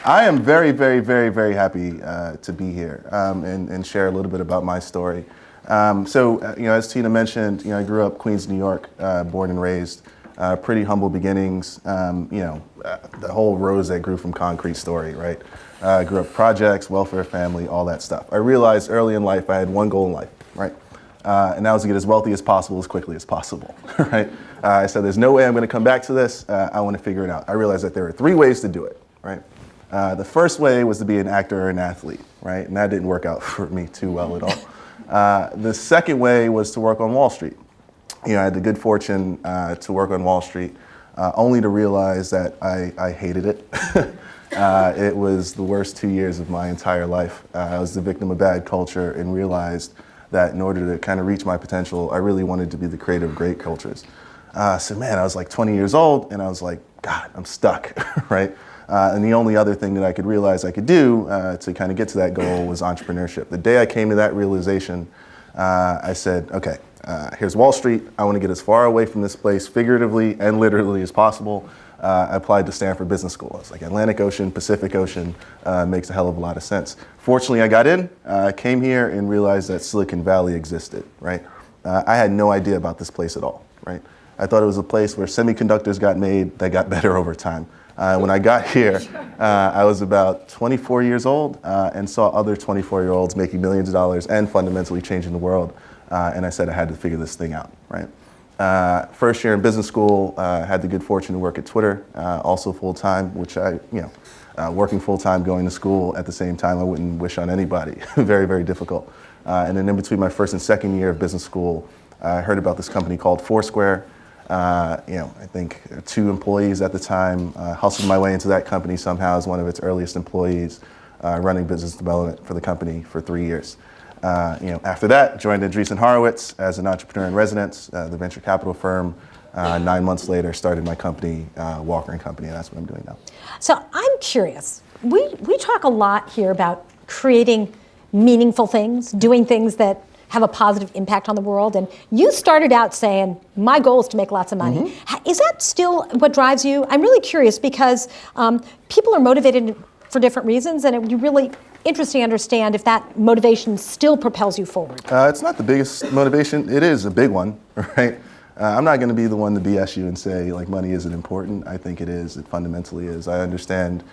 I am very, very, very, very happy to be here and share a little bit about my story. As Tina mentioned, I grew up Queens, New York, born and raised. Pretty humble beginnings. The whole rose that grew from concrete story, right? Grew up projects, welfare family, all that stuff. I realized early in life I had one goal in life, right? And that was to get as wealthy as possible, as quickly as possible, right? I said, there's no way I'm going to come back to this. I want to figure it out. I realized that there are 3 ways to do it, right? The first way was to be an actor or an athlete, right? And that didn't work out for me too well at all. The second way was to work on Wall Street. I had the good fortune to work on Wall Street, only to realize that I hated it. It was the worst 2 years of my entire life. I was the victim of bad culture and realized that in order to kind of reach my potential, I really wanted to be the creator of great cultures. I was like 20 years old, and I was like, God, I'm stuck, right? And the only other thing that I could realize I could do to kind of get to that goal was entrepreneurship. The day I came to that realization, I said, okay, here's Wall Street. I want to get as far away from this place figuratively and literally as possible. I applied to Stanford Business School. I was like, Atlantic Ocean, Pacific Ocean, makes a hell of a lot of sense. Fortunately, I got in, came here and realized that Silicon Valley existed, right? I had no idea about this place at all, right? I thought it was a place where semiconductors got made that got better over time. When I got here, I was about 24 years old and saw other 24-year-olds making millions of dollars and fundamentally changing the world. And I said I had to figure this thing out, right? First year in business school, had the good fortune to work at Twitter, also full-time, which working full-time, going to school at the same time, I wouldn't wish on anybody. Very, very difficult. And then in between my first and second year of business school, I heard about this company called Foursquare. I think 2 employees at the time, hustled my way into that company somehow as one of its earliest employees, running business development for the company for 3 years. After that, joined Andreessen Horowitz as an entrepreneur in residence, the venture capital firm. 9 months later, started my company, Walker & Company, and that's what I'm doing now. So I'm curious. We talk a lot here about creating meaningful things, doing things that have a positive impact on the world. And you started out saying, my goal is to make lots of money. Mm-hmm. Is that still what drives you? I'm really curious because people are motivated for different reasons, and it would be really interesting to understand if that motivation still propels you forward. It's not the biggest motivation. It is a big one, right? I'm not going to be the one to BS you and say, like, money isn't important. I think it is. It fundamentally is. I understand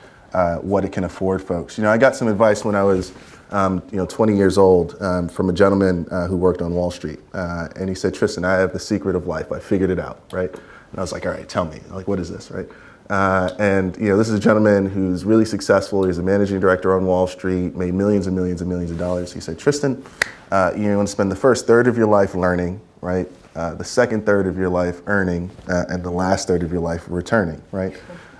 what it can afford folks. I got some advice when I was 20 years old from a gentleman who worked on Wall Street. And he said, Tristan, I have the secret of life. I figured it out, right? And I was like, all right, tell me. Like, what is this, right? This is a gentleman who's really successful. He's a managing director on Wall Street, made millions and millions and millions of dollars. He said, Tristan, you want to spend the first third of your life learning, right? The second third of your life earning, and the last third of your life returning, right?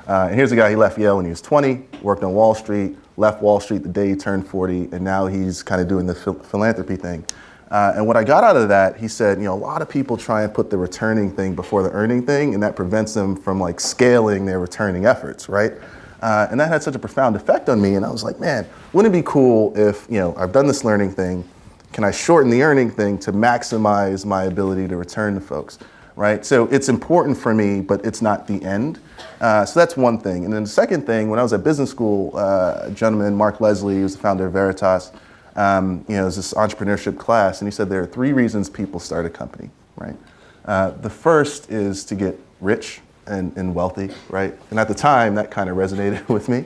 And here's a guy, he left Yale when he was 20, worked on Wall Street, left Wall Street the day he turned 40, and now he's kind of doing the philanthropy thing. And what I got out of that, he said, a lot of people try and put the returning thing before the earning thing, and that prevents them from like scaling their returning efforts, right? And that had such a profound effect on me, and I was like, man, wouldn't it be cool if, I've done this learning thing, can I shorten the earning thing to maximize my ability to return to folks, right? So it's important for me, but it's not the end. So that's one thing. And then the second thing, when I was at business school, a gentleman, Mark Leslie, who was the founder of Veritas, it was this entrepreneurship class, and he said there are 3 reasons people start a company, right? The first is to get rich and wealthy, right? And at the time, that kind of resonated with me.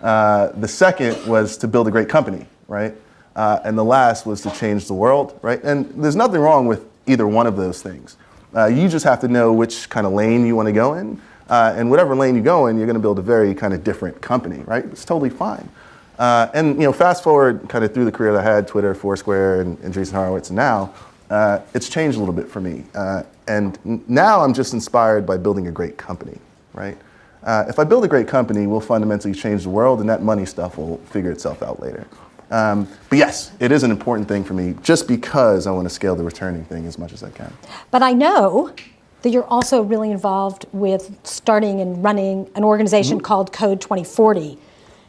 The second was to build a great company, right? And the last was to change the world, right? And there's nothing wrong with either one of those things. You just have to know which kind of lane you want to go in. And whatever lane you go in, you're going to build a very kind of different company, right? It's totally fine. Fast forward kind of through the career that I had, Twitter, Foursquare, and Andreessen Horowitz, and now, it's changed a little bit for me. And now I'm just inspired by building a great company, right? If I build a great company, we'll fundamentally change the world, and that money stuff will figure itself out later. But yes, it is an important thing for me just because I want to scale the returning thing as much as I can. But I know that you're also really involved with starting and running an organization called Code 2040,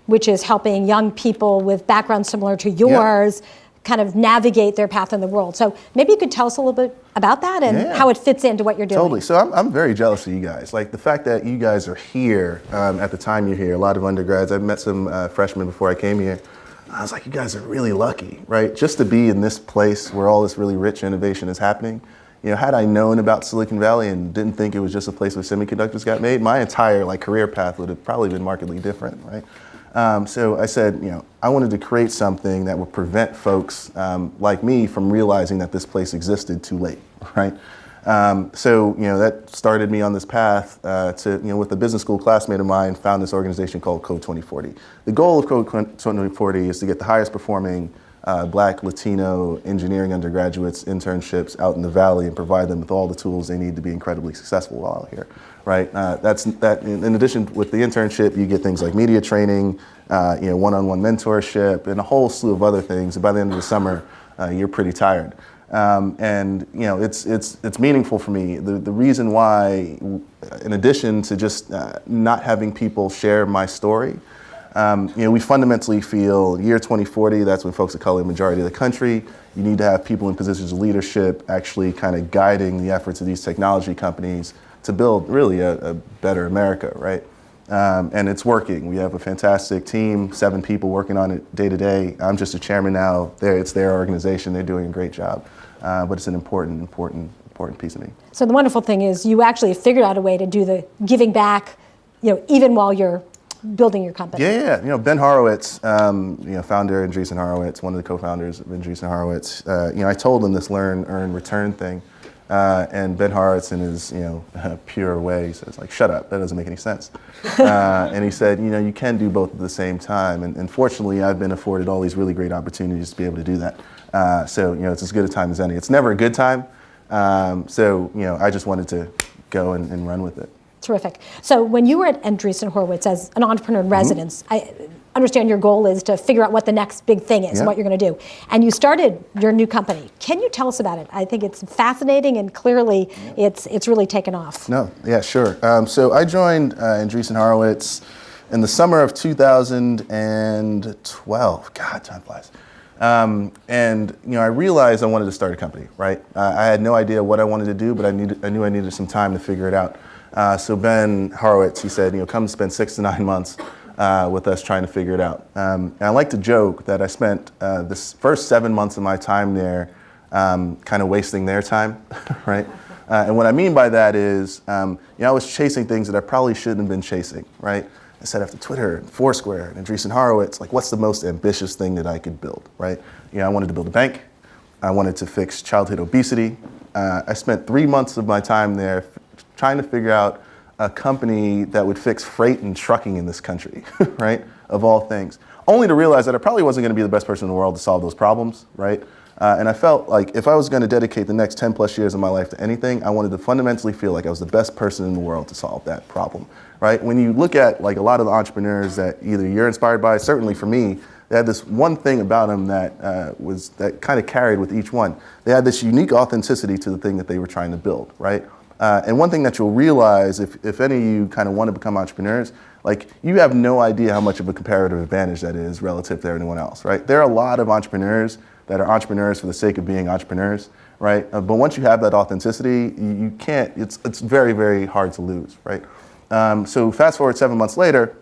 which is helping young people with backgrounds similar to yours kind of navigate their path in the world. So maybe you could tell us a little bit about that and how it fits into what you're doing. Totally. So I'm very jealous of you guys. Like the fact that you guys are here at the time you're here, a lot of undergrads, I've met some freshmen before I came here. I was like, you guys are really lucky, right? Just to be in this place where all this really rich innovation is happening. You know, had I known about Silicon Valley and didn't think it was just a place where semiconductors got made, my entire career path would have probably been markedly different, right? So I said, I wanted to create something that would prevent folks like me from realizing that this place existed too late, right? So that started me on this path to, with a business school classmate of mine, found this organization called Code 2040. The goal of Code 2040 is to get the highest performing Black, Latino engineering undergraduates internships out in the Valley and provide them with all the tools they need to be incredibly successful while here, right? That's in addition, with the internship, you get things like media training, one-on-one mentorship, and a whole slew of other things. And by the end of the summer, you're pretty tired. And it's meaningful for me. The reason why, in addition to just not having people share my story, we fundamentally feel year 2040, that's when folks of color are the majority of the country. You need to have people in positions of leadership actually kind of guiding the efforts of these technology companies to build really a better America, right? And it's working. We have a fantastic team, 7 people working on it day to day. I'm just a chairman now. It's their organization. They're doing a great job. But it's an important piece of me. So the wonderful thing is you actually figured out a way to do the giving back, even while you're building your company. Yeah. Ben Horowitz, founder of Andreessen Horowitz, one of the co-founders of Andreessen Horowitz. I told him this learn, earn, return thing. And Ben Horowitz, in his pure way, says, shut up, that doesn't make any sense. And he said, you can do both at the same time. And fortunately, I've been afforded all these really great opportunities to be able to do that. So it's as good a time as any. It's never a good time. So I just wanted to go and run with it. Terrific. So when you were at Andreessen Horowitz as an entrepreneur in residence, I understand your goal is to figure out what the next big thing is and what you're going to do. And you started your new company. Can you tell us about it? I think it's fascinating and clearly it's really taken off. No, yeah, sure. So I joined Andreessen Horowitz in the summer of 2012. God, time flies. And I realized I wanted to start a company, right? I had no idea what I wanted to do, but I knew I needed some time to figure it out. So Ben Horowitz, he said, come spend 6 to 9 months with us trying to figure it out. And I like to joke that I spent this first 7 months of my time there kind of wasting their time, right? And what I mean by that is, I was chasing things that I probably shouldn't have been chasing, right? I said after Twitter and Foursquare and Andreessen Horowitz, what's the most ambitious thing that I could build, right? I wanted to build a bank. I wanted to fix childhood obesity. I spent 3 months of my time there trying to figure out a company that would fix freight and trucking in this country, right? Of all things. Only to realize that I probably wasn't going to be the best person in the world to solve those problems, right? And I felt like if I was going to dedicate the next 10 plus years of my life to anything, I wanted to fundamentally feel like I was the best person in the world to solve that problem, right? When you look at a lot of the entrepreneurs that either you're inspired by, certainly for me, they had this one thing about them that that kind of carried with each one. They had this unique authenticity to the thing that they were trying to build, right? And one thing that you'll realize if any of you kind of want to become entrepreneurs, you have no idea how much of a comparative advantage that is relative to anyone else, right? There are a lot of entrepreneurs that are entrepreneurs for the sake of being entrepreneurs, right? But once you have that authenticity, you can't, it's very, very hard to lose, right? So fast forward 7 months later,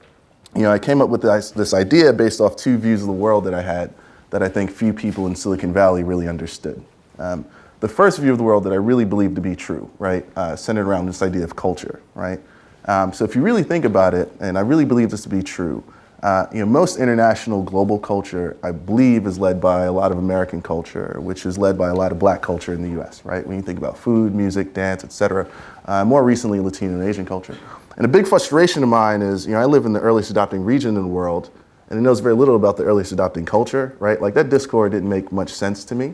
I came up with this idea based off 2 views of the world that I had that I think few people in Silicon Valley really understood. The first view of the world that I really believe to be true, right, centered around this idea of culture, right? So if you really think about it, and I really believe this to be true, most international global culture, I believe, is led by a lot of American culture, which is led by a lot of Black culture in the US, right? When you think about food, music, dance, et cetera, more recently Latino and Asian culture. And a big frustration of mine is, I live in the earliest adopting region in the world, and it knows very little about the earliest adopting culture, right? That discord didn't make much sense to me.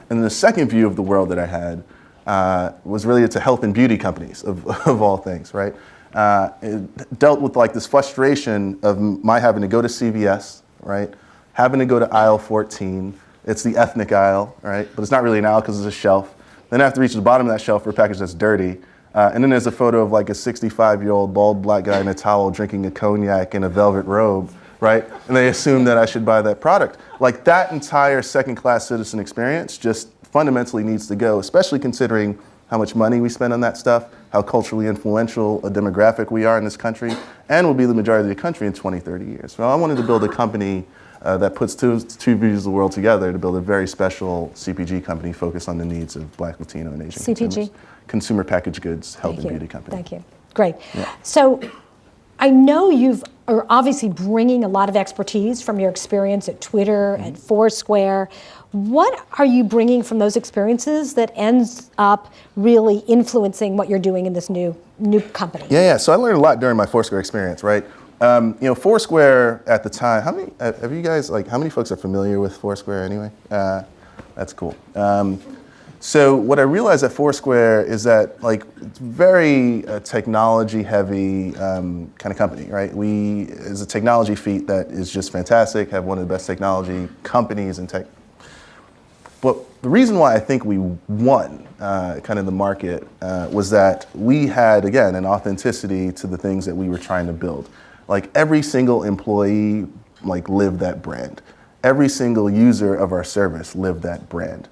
And then the second view of the world that I had was related to health and beauty companies, of all things, right? It dealt with this frustration of my having to go to CVS, right? Having to go to aisle 14. It's the ethnic aisle, right? But it's not really an aisle because it's a shelf. Then I have to reach the bottom of that shelf for a package that's dirty. And then there's a photo of a 65-year-old bald Black guy in a towel drinking a cognac in a velvet robe. right? And they assume that I should buy that product. Like that entire second-class citizen experience just fundamentally needs to go, especially considering how much money we spend on that stuff, how culturally influential a demographic we are in this country, and will be the majority of the country in 20, 30 years. So I wanted to build a company that puts two views of the world together to build a very special CPG company focused on the needs of Black, Latino, and Asian CPG? consumers. Consumer packaged goods, health and beauty company. Thank you. Great. Yeah. So I know are obviously bringing a lot of expertise from your experience at Twitter, at Foursquare. What are you bringing from those experiences that ends up really influencing what you're doing in this new company? Yeah. So I learned a lot during my Foursquare experience, right? Foursquare at the time, how many folks are familiar with Foursquare anyway? That's cool. So what I realized at Foursquare is that it's very technology heavy kind of company, right? It's a technology feat that is just fantastic, have one of the best technology companies in tech. But the reason why I think we won kind of the market was that we had, again, an authenticity to the things that we were trying to build. Like every single employee lived that brand. Every single user of our service lived that brand.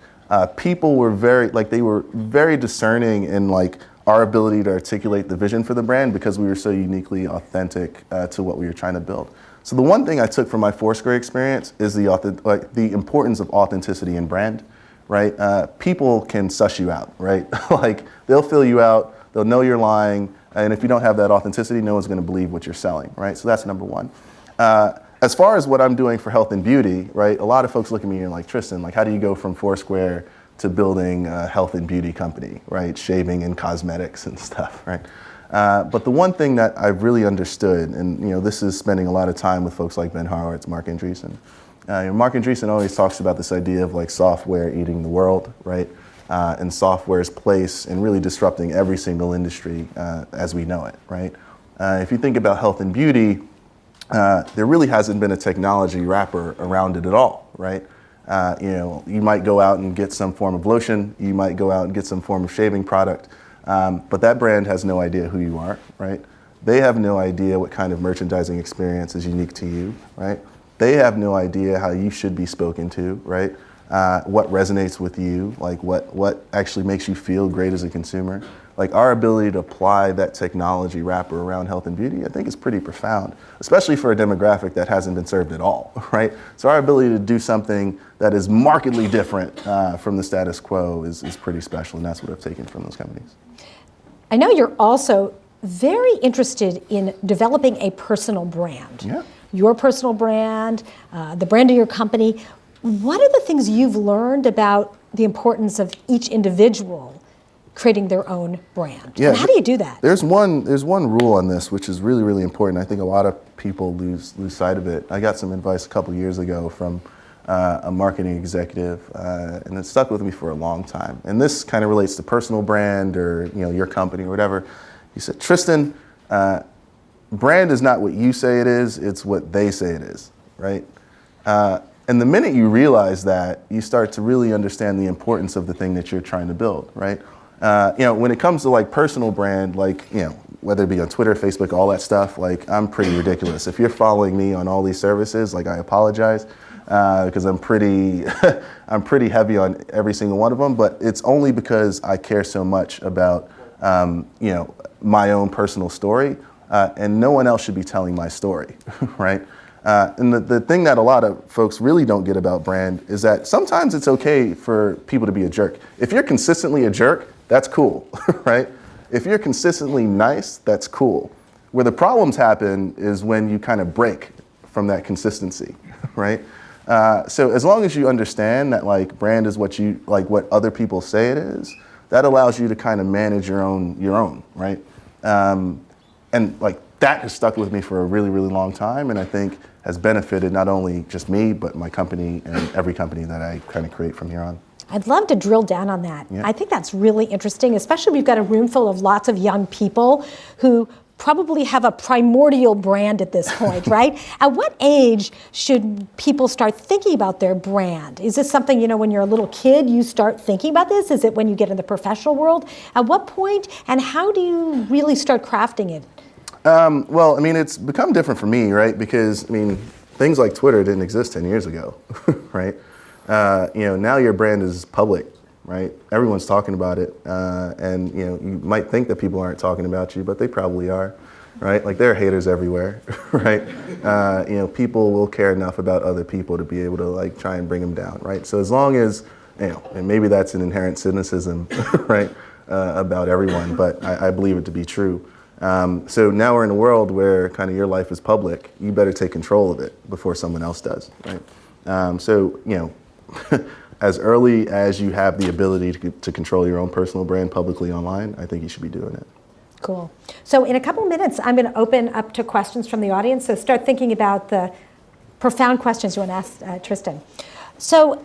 People were very discerning in our ability to articulate the vision for the brand because we were so uniquely authentic to what we were trying to build. So the one thing I took from my Foursquare experience is the importance of authenticity in brand, right? People can suss you out, right? They'll fill you out, they'll know you're lying, and if you don't have that authenticity, no one's going to believe what you're selling, right? So that's number one. As far as what I'm doing for health and beauty, right? A lot of folks look at me and like, Tristan, how do you go from Foursquare to building a health and beauty company, right? Shaving and cosmetics and stuff, right? But the one thing that I've really understood, and this is spending a lot of time with folks like Ben Horowitz, Mark Andreessen. Mark Andreessen always talks about this idea of software eating the world, right? And software's place in really disrupting every single industry as we know it, right? If you think about health and beauty, there really hasn't been a technology wrapper around it at all, right? You might go out and get some form of lotion, you might go out and get some form of shaving product, but that brand has no idea who you are, right? They have no idea what kind of merchandising experience is unique to you, right? They have no idea how you should be spoken to, right? What resonates with you, what actually makes you feel great as a consumer. Our ability to apply that technology wrapper around health and beauty, I think is pretty profound, especially for a demographic that hasn't been served at all, right? So our ability to do something that is markedly different from the status quo is pretty special, and that's what I've taken from those companies. I know you're also very interested in developing a personal brand. Yeah. Your personal brand, the brand of your company. What are the things you've learned about the importance of each individual creating their own brand? Yeah, and how do you do that? There's one rule on this, which is really, really important. I think a lot of people lose sight of it. I got some advice a couple years ago from a marketing executive, and it stuck with me for a long time. And this kind of relates to personal brand or your company or whatever. He said, Tristan, brand is not what you say it is, it's what they say it is, right? And the minute you realize that, you start to really understand the importance of the thing that you're trying to build, right? When it comes to personal brand, whether it be on Twitter, Facebook, all that stuff, I'm pretty ridiculous. If you're following me on all these services, I apologize, because I'm pretty heavy on every single one of them, but it's only because I care so much about, my own personal story, and no one else should be telling my story, right? And the thing that a lot of folks really don't get about brand is that sometimes it's okay for people to be a jerk. If you're consistently a jerk, that's cool, right? If you're consistently nice, that's cool. Where the problems happen is when you kind of break from that consistency, right? So as long as you understand that brand is what what other people say it is, that allows you to kind of manage your own, right? And that has stuck with me for a really, really long time, and I think has benefited not only just me, but my company and every company that I kind of create from here on. I'd love to drill down on that. Yeah. I think that's really interesting, especially we've got a room full of lots of young people who probably have a primordial brand at this point, right? At what age should people start thinking about their brand? Is this something, when you're a little kid, you start thinking about this? Is it when you get in the professional world? At what point, and how do you really start crafting it? Well, it's become different for me, right? Because, things like Twitter didn't exist 10 years ago, right? Now your brand is public, right? Everyone's talking about it, and you might think that people aren't talking about you, but they probably are, right? Like there are haters everywhere, right? People will care enough about other people to be able to like try and bring them down, right? So as long as, and maybe that's an inherent cynicism, right, about everyone, but I believe it to be true. So now we're in a world where kind of your life is public. You better take control of it before someone else does, right? As early as you have the ability to control your own personal brand publicly online, I think you should be doing it. Cool. So in a couple of minutes, I'm going to open up to questions from the audience. So start thinking about the profound questions you want to ask Tristan. So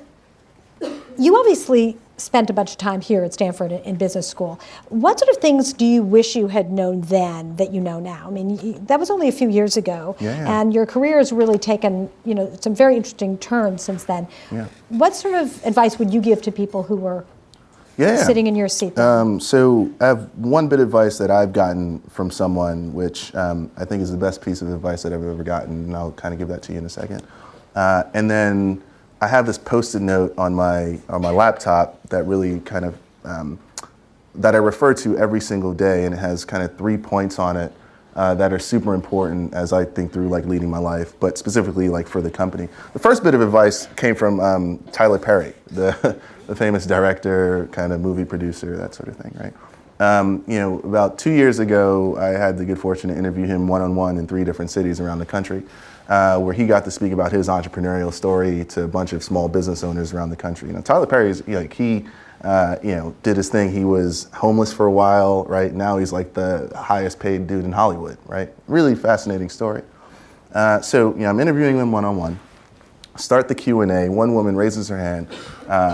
you obviously spent a bunch of time here at Stanford in business school. What sort of things do you wish you had known then that you know now? I mean, that was only a few years ago, and your career has really taken, some very interesting turns since then. Yeah. What sort of advice would you give to people who were sitting in your seat then? So I have one bit of advice that I've gotten from someone, which I think is the best piece of advice that I've ever gotten, and I'll kind of give that to you in a second. And then I have this Post-it note on my laptop that really kind of that I refer to every single day, and it has kind of 3 points on it that are super important as I think through like leading my life, but specifically like for the company. The first bit of advice came from Tyler Perry, the famous director, kind of movie producer, that sort of thing, right? About 2 years ago, I had the good fortune to interview him one-on-one in 3 different cities around the country. Where he got to speak about his entrepreneurial story to a bunch of small business owners around the country. Tyler Perry is he did his thing. He was homeless for a while, right? Now he's like the highest paid dude in Hollywood, right? Really fascinating story. So I'm interviewing him one-on-one. Start the Q&A. One woman raises her hand,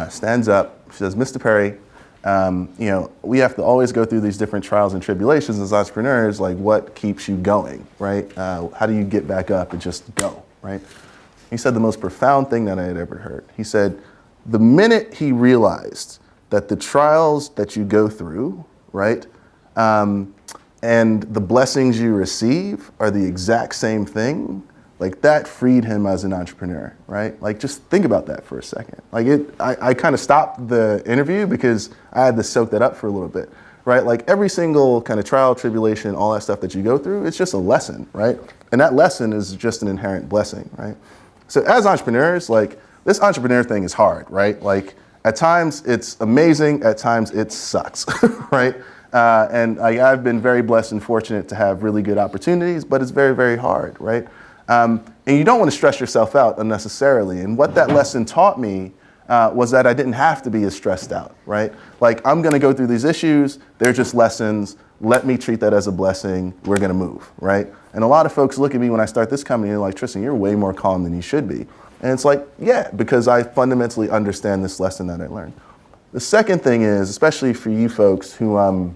stands up. She says, "Mr. Perry, we have to always go through these different trials and tribulations as entrepreneurs. Like, what keeps you going, right? How do you get back up and just go, right?" He said the most profound thing that I had ever heard. He said, the minute he realized that the trials that you go through, right, and the blessings you receive are the exact same thing, like that freed him as an entrepreneur, right? Like just think about that for a second. Like I kind of stopped the interview because I had to soak that up for a little bit, right? Like every single kind of trial, tribulation, all that stuff that you go through, it's just a lesson, right? And that lesson is just an inherent blessing, right? So as entrepreneurs, like this entrepreneur thing is hard, right? Like at times it's amazing, at times it sucks, right? And I've been very blessed and fortunate to have really good opportunities, but it's very, very hard, right? And you don't want to stress yourself out unnecessarily. And what that lesson taught me was that I didn't have to be as stressed out, right? Like, I'm going to go through these issues. They're just lessons. Let me treat that as a blessing. We're going to move, right? And a lot of folks look at me when I start this company and they're like, "Tristan, you're way more calm than you should be." And it's like, yeah, because I fundamentally understand this lesson that I learned. The second thing is, especially for you folks who are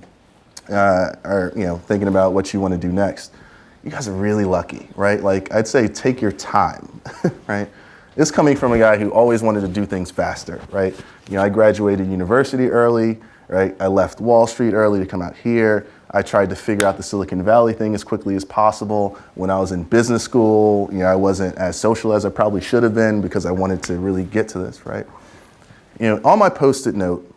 thinking about what you want to do next, you guys are really lucky, right? Like, I'd say take your time, right? This is coming from a guy who always wanted to do things faster, right? I graduated university early, right? I left Wall Street early to come out here. I tried to figure out the Silicon Valley thing as quickly as possible. When I was in business school, I wasn't as social as I probably should have been because I wanted to really get to this, right? On my Post-it note,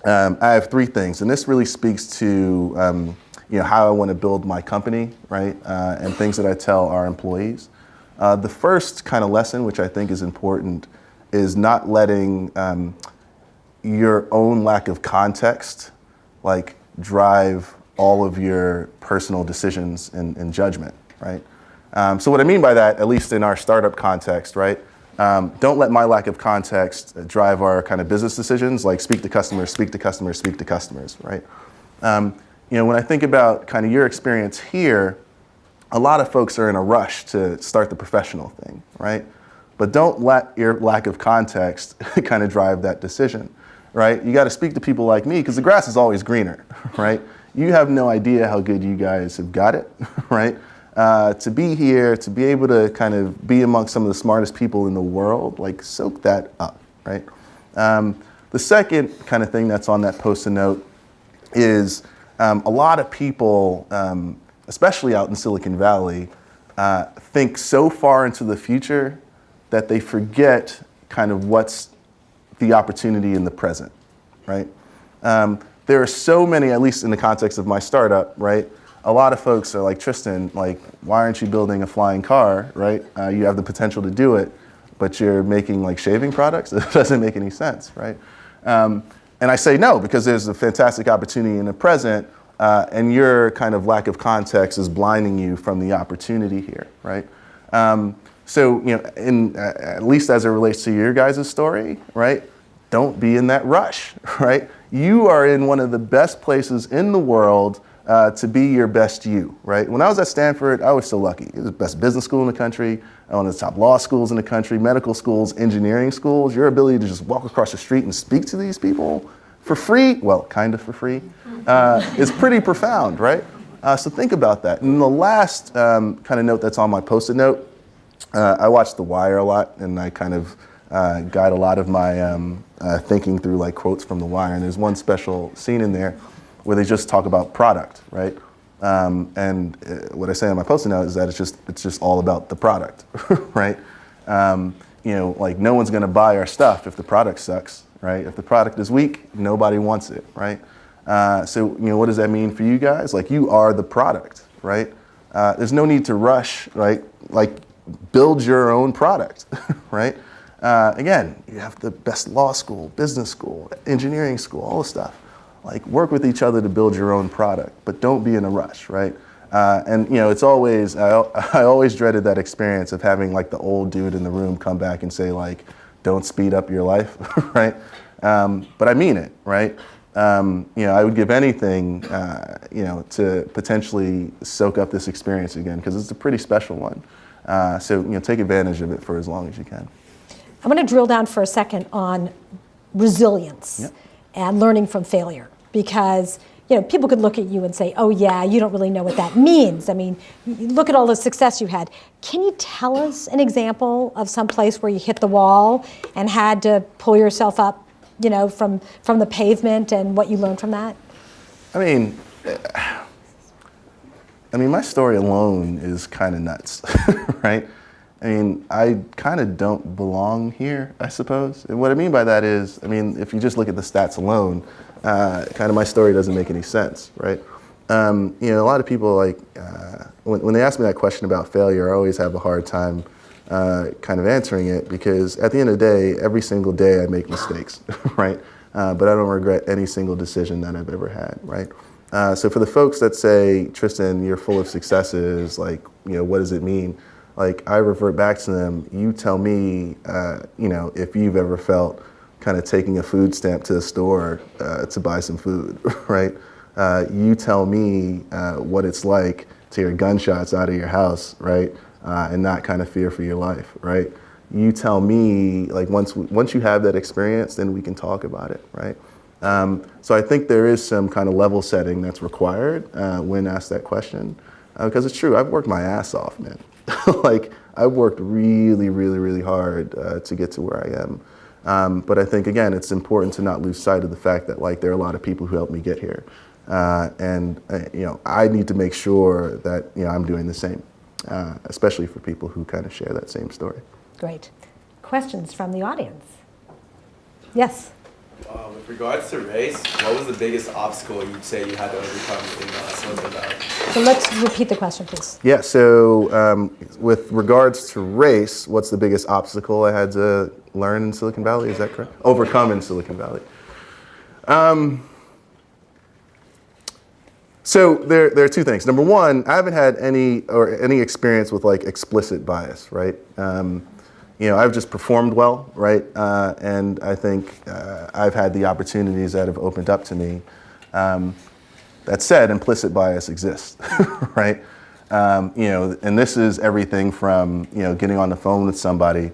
I have 3 things, and this really speaks to how I want to build my company, right? And things that I tell our employees. The first kind of lesson, which I think is important, is not letting your own lack of context like drive all of your personal decisions and judgment, right? So what I mean by that, at least in our startup context, right? Don't let my lack of context drive our kind of business decisions, like speak to customers, speak to customers, speak to customers, right? When I think about kind of your experience here, a lot of folks are in a rush to start the professional thing, right? But don't let your lack of context kind of drive that decision, right? You got to speak to people like me because the grass is always greener, right? You have no idea how good you guys have got it, right? To be here, to be able to kind of be amongst some of the smartest people in the world, like soak that up, right? The second kind of thing that's on that Post-it note is a lot of people, especially out in Silicon Valley, think so far into the future that they forget kind of what's the opportunity in the present, right? There are so many, at least in the context of my startup, right? A lot of folks are like, Tristan, like, why aren't you building a flying car, right? You have the potential to do it, but you're making like shaving products? It doesn't make any sense, right? And I say no, because there's a fantastic opportunity in the present, and your kind of lack of context is blinding you from the opportunity here, right? So, at least as it relates to your guys' story, right? Don't be in that rush, right? You are in one of the best places in the world to be your best you, right? When I was at Stanford, I was so lucky. It was the best business school in the country, one of the top law schools in the country, medical schools, engineering schools. Your ability to just walk across the street and speak to these people for free, well, kind of for free, is pretty profound, right? So think about that. And the last kind of note that's on my Post-it note, I watch The Wire a lot, and I kind of guide a lot of my thinking through like quotes from The Wire. And there's one special scene in there where they just talk about product, right? And what I say on my Post-it note is that it's just all about the product, right? Like no one's gonna buy our stuff if the product sucks, right? If the product is weak, nobody wants it, right? So what does that mean for you guys? Like you are the product, right? There's no need to rush, right? Like build your own product, right? Again, you have the best law school, business school, engineering school, all this stuff. Like work with each other to build your own product, but don't be in a rush, right? And it's always, I always dreaded that experience of having like the old dude in the room come back and say like, don't speed up your life, right? But I mean it, right? I would give anything, to potentially soak up this experience again, because it's a pretty special one. So take advantage of it for as long as you can. I'm going to drill down for a second on resilience. Yep. And learning from failure, because people could look at you and say, oh yeah, you don't really know what that means. I mean, look at all the success you had. Can you tell us an example of some place where you hit the wall and had to pull yourself up, from the pavement, and what you learned from that? I mean, my story alone is kind of nuts, right? I mean, I kind of don't belong here, I suppose. And what I mean by that is, if you just look at the stats alone, kind of my story doesn't make any sense, right? A lot of people when they ask me that question about failure, I always have a hard time kind of answering it, because at the end of the day, every single day I make mistakes, right? But I don't regret any single decision that I've ever had, right? So for the folks that say, Tristan, you're full of successes, what does it mean? I revert back to them, you tell me, if you've ever felt kind of taking a food stamp to the store to buy some food, right? You tell me what it's like to hear gunshots out of your house, right? And not kind of fear for your life, right? You tell me, once you have that experience, then we can talk about it, right? So I think there is some kind of level setting that's required when asked that question, because it's true, I've worked my ass off, man. I've worked really, really, really hard to get to where I am. But I think, again, it's important to not lose sight of the fact that there are a lot of people who helped me get here. I need to make sure that, I'm doing the same, especially for people who kind of share that same story. Great. Questions from the audience? Yes? With regards to race, what was the biggest obstacle you'd say you had to overcome in Silicon Valley? So let's repeat the question, please. Yeah, so with regards to race, what's the biggest obstacle I had to learn in Silicon Valley? Is that correct? Overcome in Silicon Valley. So there are two things. Number one, I haven't had any experience with explicit bias, right? I've just performed well, right? And I think I've had the opportunities that have opened up to me. That said, implicit bias exists, right? And this is everything from, getting on the phone with somebody,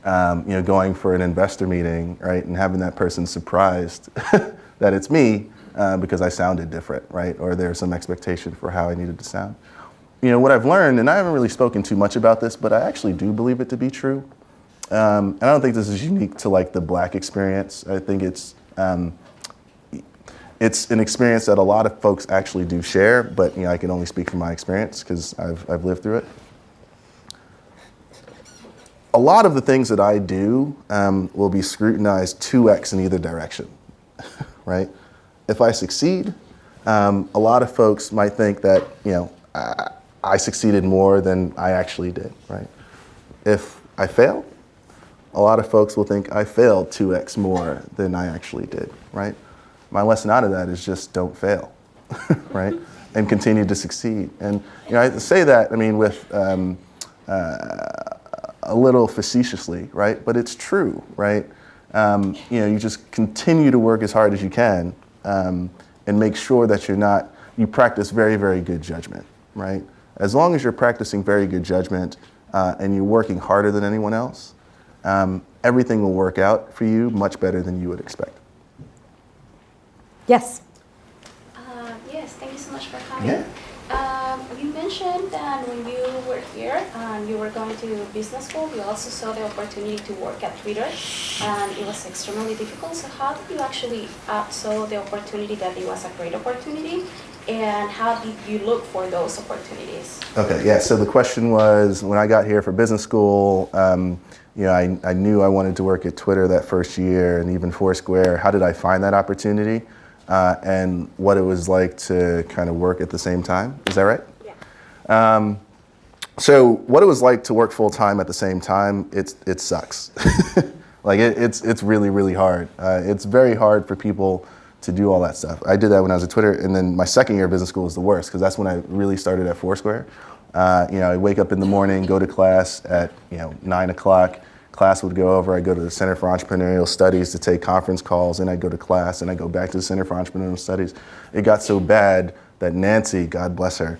going for an investor meeting, right? And having that person surprised that it's me because I sounded different, right? Or there's some expectation for how I needed to sound. What I've learned, and I haven't really spoken too much about this, but I actually do believe it to be true. And I don't think this is unique to the Black experience. I think it's an experience that a lot of folks actually do share, but I can only speak from my experience because I've lived through it. a lot of the things that I do will be scrutinized 2x in either direction, right? If I succeed, a lot of folks might think that, I succeeded more than I actually did, right? If I fail, a lot of folks will think I failed 2x more than I actually did, right? My lesson out of that is just don't fail, right? And continue to succeed. And I say that, with a little facetiously, right? But it's true, right? You just continue to work as hard as you can and make sure that you practice very, very good judgment, right? As long as you're practicing very good judgment and you're working harder than anyone else, everything will work out for you much better than you would expect. Yes. Yes, thank you so much for coming. Yeah. You mentioned that when you were here and you were going to business school, you also saw the opportunity to work at Twitter, and it was extremely difficult. So how did you actually saw the opportunity that it was a great opportunity, and how did you look for those opportunities? Okay, yeah, so the question was, when I got here for business school, I knew I wanted to work at Twitter that first year and even Foursquare. How did I find that opportunity? And what it was like to kind of work at the same time. Is that right? Yeah. So what it was like to work full time at the same time, it sucks. It's really, really hard. It's very hard for people to do all that stuff. I did that when I was at Twitter, and then my second year of business school was the worst because that's when I really started at Foursquare. I wake up in the morning, go to class at 9 o'clock. Class would go over. I go to the Center for Entrepreneurial Studies to take conference calls, and I go to class, and I go back to the Center for Entrepreneurial Studies. It got so bad that Nancy, God bless her,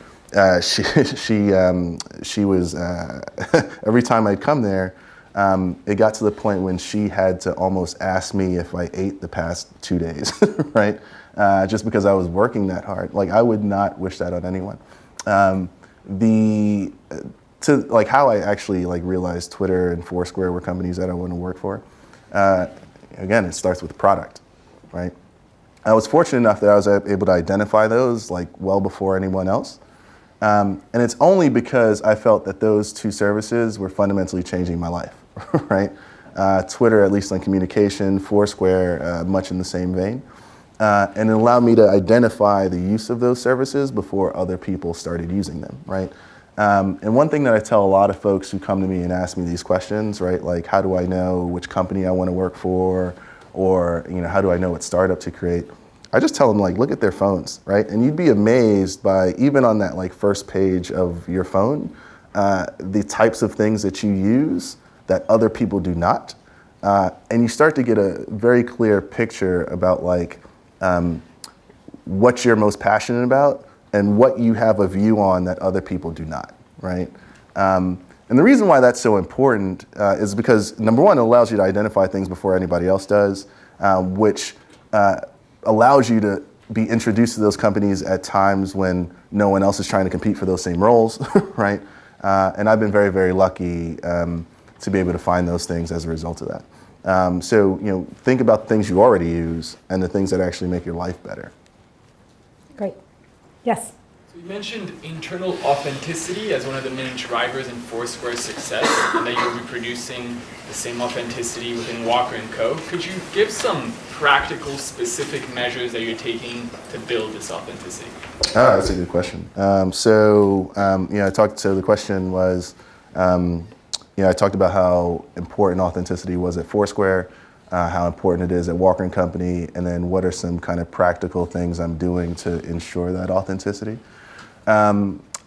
she was every time I'd come there, it got to the point when she had to almost ask me if I ate the past 2 days, right? Just because I was working that hard. I would not wish that on anyone. How I actually realized Twitter and Foursquare were companies that I want to work for. Again, it starts with product, right? I was fortunate enough that I was able to identify those well before anyone else. And it's only because I felt that those two services were fundamentally changing my life, right? Twitter, at least on communication, Foursquare, much in the same vein. And it allowed me to identify the use of those services before other people started using them, right? And one thing that I tell a lot of folks who come to me and ask me these questions, right? How do I know which company I want to work for? Or, how do I know what startup to create? I just tell them, look at their phones, right? And you'd be amazed by, even on that first page of your phone, the types of things that you use that other people do not. And you start to get a very clear picture about what you're most passionate about and what you have a view on that other people do not, right? And the reason why that's so important is because, number one, it allows you to identify things before anybody else does, which allows you to be introduced to those companies at times when no one else is trying to compete for those same roles, right? And I've been very, very lucky to be able to find those things as a result of that. So, think about the things you already use and the things that actually make your life better. Great. Yes. So you mentioned internal authenticity as one of the main drivers in Foursquare's success, and that you're reproducing the same authenticity within Walker & Co. Could you give some practical, specific measures that you're taking to build this authenticity? Oh, that's a good question. So the question was, I talked about how important authenticity was at Foursquare, how important it is at Walker & Company, and then what are some kind of practical things I'm doing to ensure that authenticity.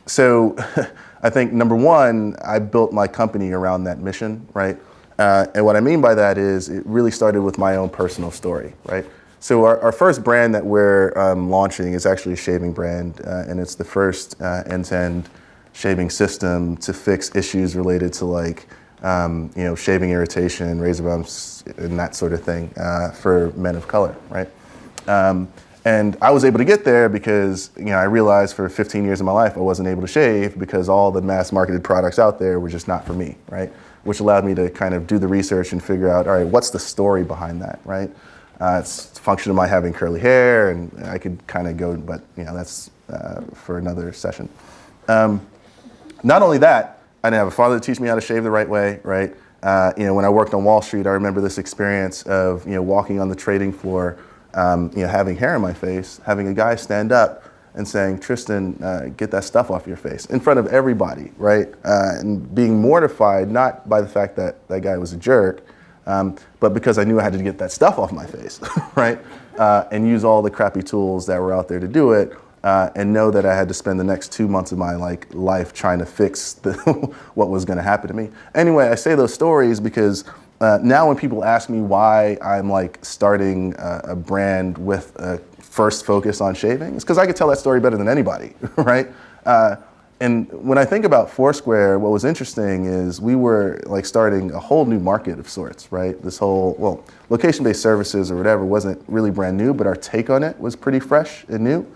So I think, number one, I built my company around that mission, right? And what I mean by that is it really started with my own personal story, right? So our first brand that we're launching is actually a shaving brand, and it's the first end-to-end shaving system to fix issues related to shaving irritation, razor bumps, and that sort of thing for men of color, right? And I was able to get there because I realized for 15 years of my life I wasn't able to shave because all the mass marketed products out there were just not for me, right? Which allowed me to kind of do the research and figure out, all right, what's the story behind that, right? It's a function of my having curly hair, and I could kind of go, but that's for another session. Not only that, I didn't have a father to teach me how to shave the right way, right? When I worked on Wall Street, I remember this experience of walking on the trading floor, having hair in my face, having a guy stand up and saying, "Tristan, get that stuff off your face," in front of everybody, right? And being mortified, not by the fact that that guy was a jerk, but because I knew I had to get that stuff off my face, right? And use all the crappy tools that were out there to do it, and know that I had to spend the next 2 months of my life trying to fix what was going to happen to me. Anyway, I say those stories because now when people ask me why I'm starting a brand with a first focus on shaving, it's because I could tell that story better than anybody, right? And when I think about Foursquare, what was interesting is we were starting a whole new market of sorts, right? This whole, location-based services or whatever wasn't really brand new, but our take on it was pretty fresh and new.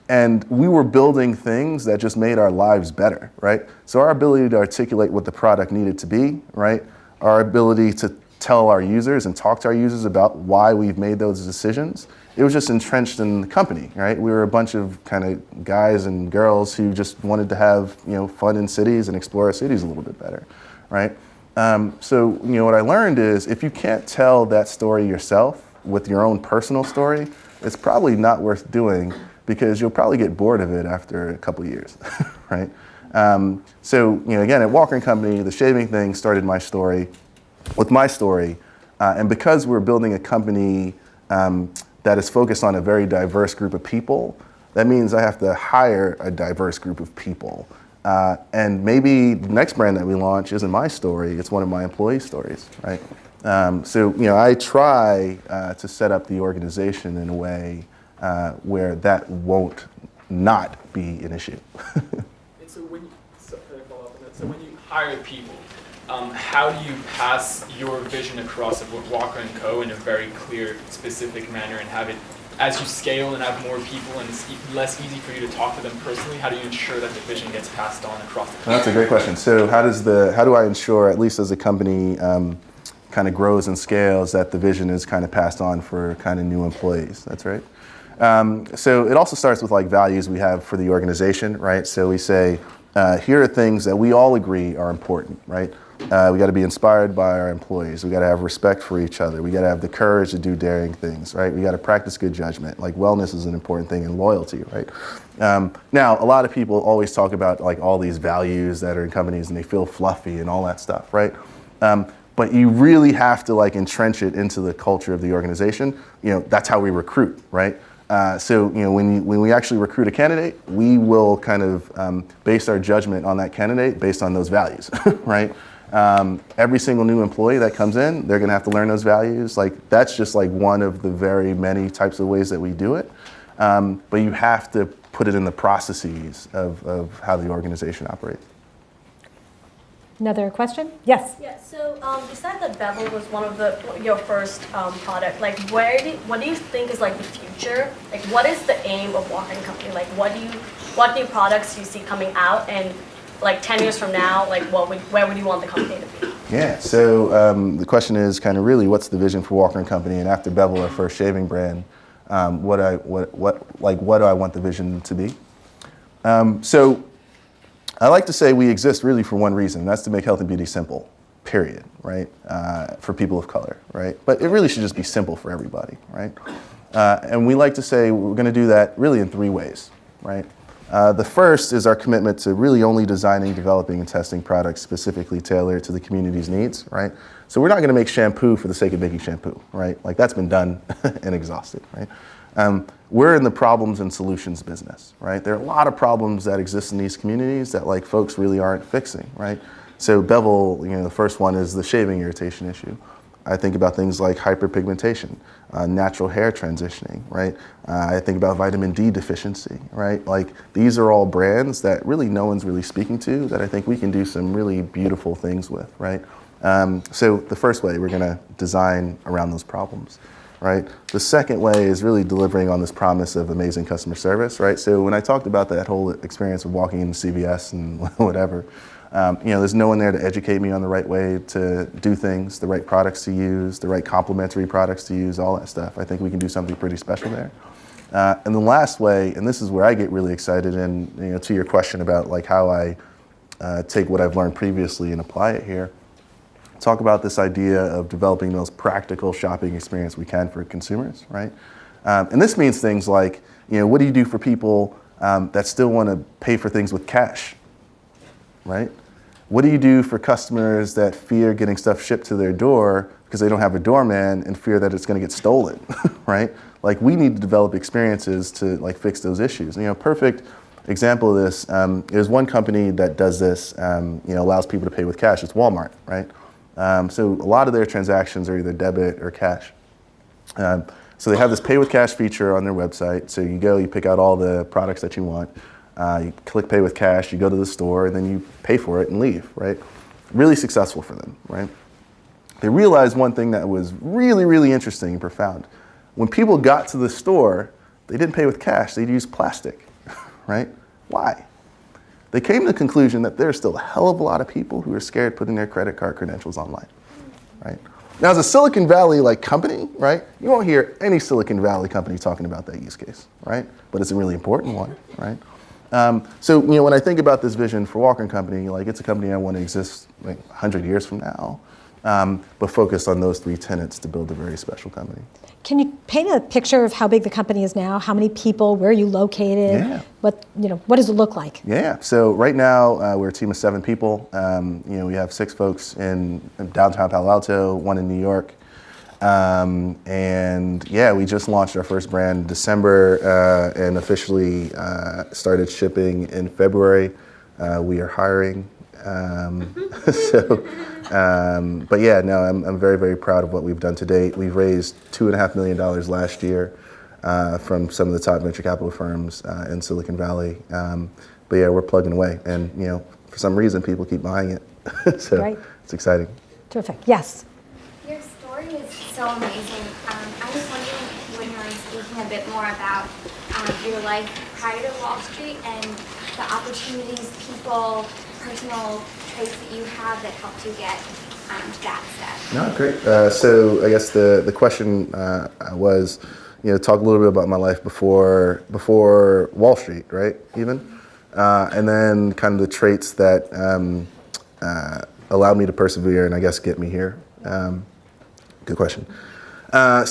And we were building things that just made our lives better, right? So our ability to articulate what the product needed to be, right? Our ability to tell our users and talk to our users about why we've made those decisions, it was just entrenched in the company, right? We were a bunch of kind of guys and girls who just wanted to have, fun in cities and explore our cities a little bit better, right? So what I learned is if you can't tell that story yourself with your own personal story, it's probably not worth doing because you'll probably get bored of it after a couple of years, right? So again, at Walker & Company, the shaving thing started my story with my story. And because we're building a company that is focused on a very diverse group of people, that means I have to hire a diverse group of people. And maybe the next brand that we launch isn't my story, it's one of my employees' stories, right? So I try to set up the organization in a way where that won't not be an issue. And so when you hire people, how do you pass your vision across of Walker & Co. in a very clear, specific manner and have it, as you scale and have more people and it's less easy for you to talk to them personally, how do you ensure that the vision gets passed on across the company? That's a great question. So how do I ensure, at least as a company kind of grows and scales, that the vision is kind of passed on for kind of new employees? That's right. So it also starts with values we have for the organization, right? So we say, here are things that we all agree are important, right? We got to be inspired by our employees. We got to have respect for each other. We got to have the courage to do daring things, right? We got to practice good judgment. Wellness is an important thing, and loyalty, right? Now, a lot of people always talk about all these values that are in companies, and they feel fluffy and all that stuff, right? But you really have to entrench it into the culture of the organization. That's how we recruit, right? So when we actually recruit a candidate, we will kind of base our judgment on that candidate based on those values, right? Every single new employee that comes in, they're going to have to learn those values. That's just one of the very many types of ways that we do it. But you have to put it in the processes of how the organization operates. Another question? Yes. Yeah, so you said that Bevel was one of your first product. What do you think is the future? What is the aim of Walker & Company? What new products do you see coming out? And 10 years from now, where would you want the company to be? Yeah, so the question is kind of really what's the vision for Walker & Company? And after Bevel, our first shaving brand, what do I want the vision to be? So I like to say we exist really for one reason, and that's to make health and beauty simple, period, right? For people of color, right? But it really should just be simple for everybody, right? And we like to say we're going to do that really in 3 ways, right? The first is our commitment to really only designing, developing, and testing products specifically tailored to the community's needs, right? So we're not going to make shampoo for the sake of making shampoo, right? That's been done and exhausted, right? We're in the problems and solutions business, right? There are a lot of problems that exist in these communities that folks really aren't fixing, right? So Bevel, the first one is the shaving irritation issue. I think about things like hyperpigmentation, natural hair transitioning, right? I think about vitamin D deficiency, right? These are all brands that really no one's really speaking to that I think we can do some really beautiful things with, right? So the first way, we're gonna design around those problems, right? The second way is really delivering on this promise of amazing customer service, right? So when I talked about that whole experience of walking into CVS and whatever, there's no one there to educate me on the right way to do things, the right products to use, the right complementary products to use, all that stuff. I think we can do something pretty special there. And the last way, and this is where I get really excited, and to your question about how I take what I've learned previously and apply it here, talk about this idea of developing the most practical shopping experience we can for consumers, right? And this means things like, what do you do for people that still want to pay for things with cash, right? What do you do for customers that fear getting stuff shipped to their door because they don't have a doorman and fear that it's going to get stolen, right? Like, we need to develop experiences to like fix those issues. Perfect example of this is one company that does this, allows people to pay with cash. It's Walmart, right? So a lot of their transactions are either debit or cash. So they have this pay with cash feature on their website. So you go, you pick out all the products that you want, you click pay with cash, you go to the store, and then you pay for it and leave, right? Really successful for them, right? They realized one thing that was really, really interesting and profound. When people got to the store, they didn't pay with cash, they'd use plastic, right? Why? They came to the conclusion that there's still a hell of a lot of people who are scared putting their credit card credentials online, right? Now, as a Silicon Valley company, right, you won't hear any Silicon Valley company talking about that use case, right? But it's a really important one, right? So when I think about this vision for Walker & Company, it's a company I want to exist 100 years from now, but focused on those three tenets to build a very special company. Can you paint a picture of how big the company is now? How many people? Where are you located? Yeah. What does it look like? Yeah. So right now we're a team of 7 people. We have 6 folks in downtown Palo Alto, 1 in New York, and we just launched our first brand in December and officially started shipping in February. We are hiring. I'm very, very proud of what we've done to date. We've raised $2.5 million last year from some of the top venture capital firms in Silicon Valley. We're plugging away, and for some reason people keep buying it. So Right. It's exciting. Terrific. Yes. Your story is so amazing. I was wondering when you were speaking a bit more about your life prior to Wall Street and the opportunities, people, personal traits that you have that helped you get to that step. No, great. So I guess the question was, talk a little bit about my life before Wall Street, right? Even, and then kind of the traits that allowed me to persevere and I guess get me here. Good question. I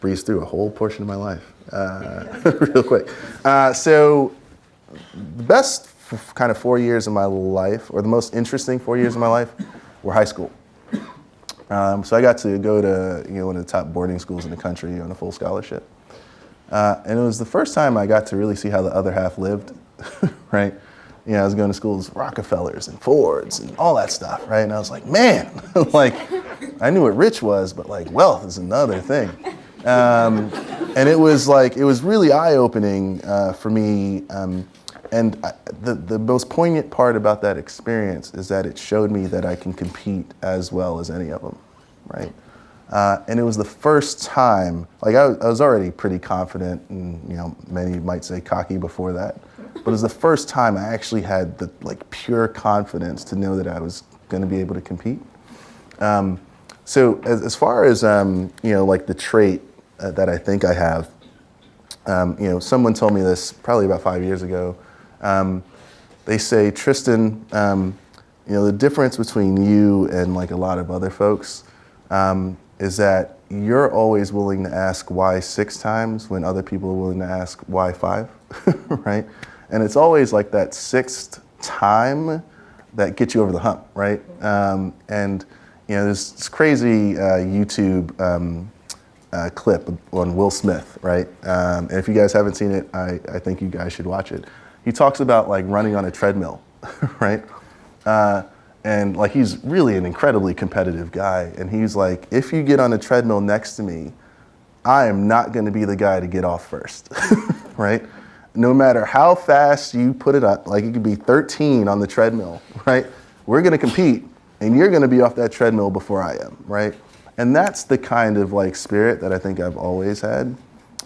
breezed through a whole portion of my life real quick. So the best kind of 4 years of my life, or the most interesting 4 years of my life, were high school. So I got to go to one of the top boarding schools in the country on a full scholarship. And it was the first time I got to really see how the other half lived, right? I was going to schools, Rockefellers and Fords and all that stuff, right? And I was like, man, I knew what rich was, but wealth is another thing. And it was really eye-opening for me. And the most poignant part about that experience is that it showed me that I can compete as well as any of them, right? And it was the first time, I was already pretty confident, and many might say cocky before that, but it was the first time I actually had the pure confidence to know that I was going to be able to compete. So as far as the trait that I think I have, someone told me this probably about 5 years ago. They say, Tristan, the difference between you and a lot of other folks is that you're always willing to ask why 6 times when other people are willing to ask why 5, right? And it's always that 6th time that gets you over the hump, right? And there's this crazy YouTube clip on Will Smith, right? And if you guys haven't seen it, I think you guys should watch it. He talks about running on a treadmill, right? And he's really an incredibly competitive guy. And he's like, if you get on a treadmill next to me, I am not going to be the guy to get off first, right? No matter how fast you put it up, it could be 13 on the treadmill, right? We're going to compete, and you're going to be off that treadmill before I am, right? And that's the kind of spirit that I think I've always had.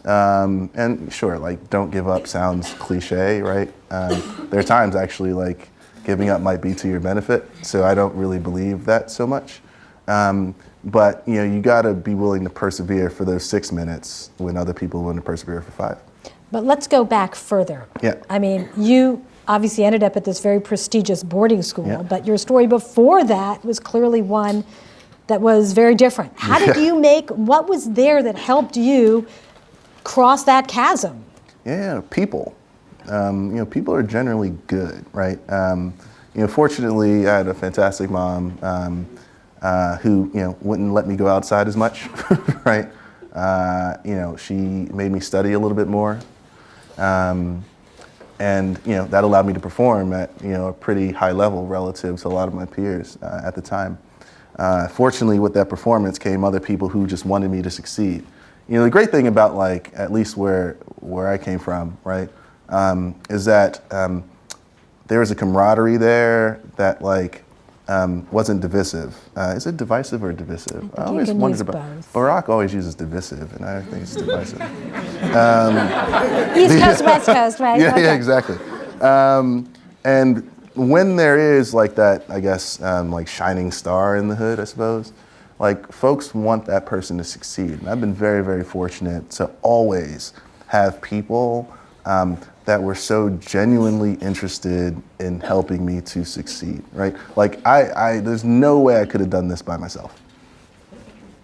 And sure, don't give up sounds cliche, right? There are times actually giving up might be to your benefit, so I don't really believe that so much. But you gotta be willing to persevere for those 6 minutes when other people are willing to persevere for 5. But let's go back further. Yeah. I mean, you obviously ended up at this very prestigious boarding school, Yeah. but your story before that was clearly one that was very different. How did you what was there that helped you cross that chasm? Yeah, people. People are generally good, right? Fortunately, I had a fantastic mom who, wouldn't let me go outside as much, right? She made me study a little bit more. And that allowed me to perform at a pretty high level relative to a lot of my peers at the time. Fortunately, with that performance came other people who just wanted me to succeed. The great thing about at least where I came from, right, is that there was a camaraderie there that wasn't divisive. Is it divisive or divisive? I always wondered about. Both. Barack always uses divisive, and I think it's divisive. East Coast, West Coast, right? Yeah, Okay. yeah, exactly. And when there is that, I guess, shining star in the hood, I suppose, folks want that person to succeed. And I've been very, very fortunate to always have people that were so genuinely interested in helping me to succeed, right? There's no way I could have done this by myself,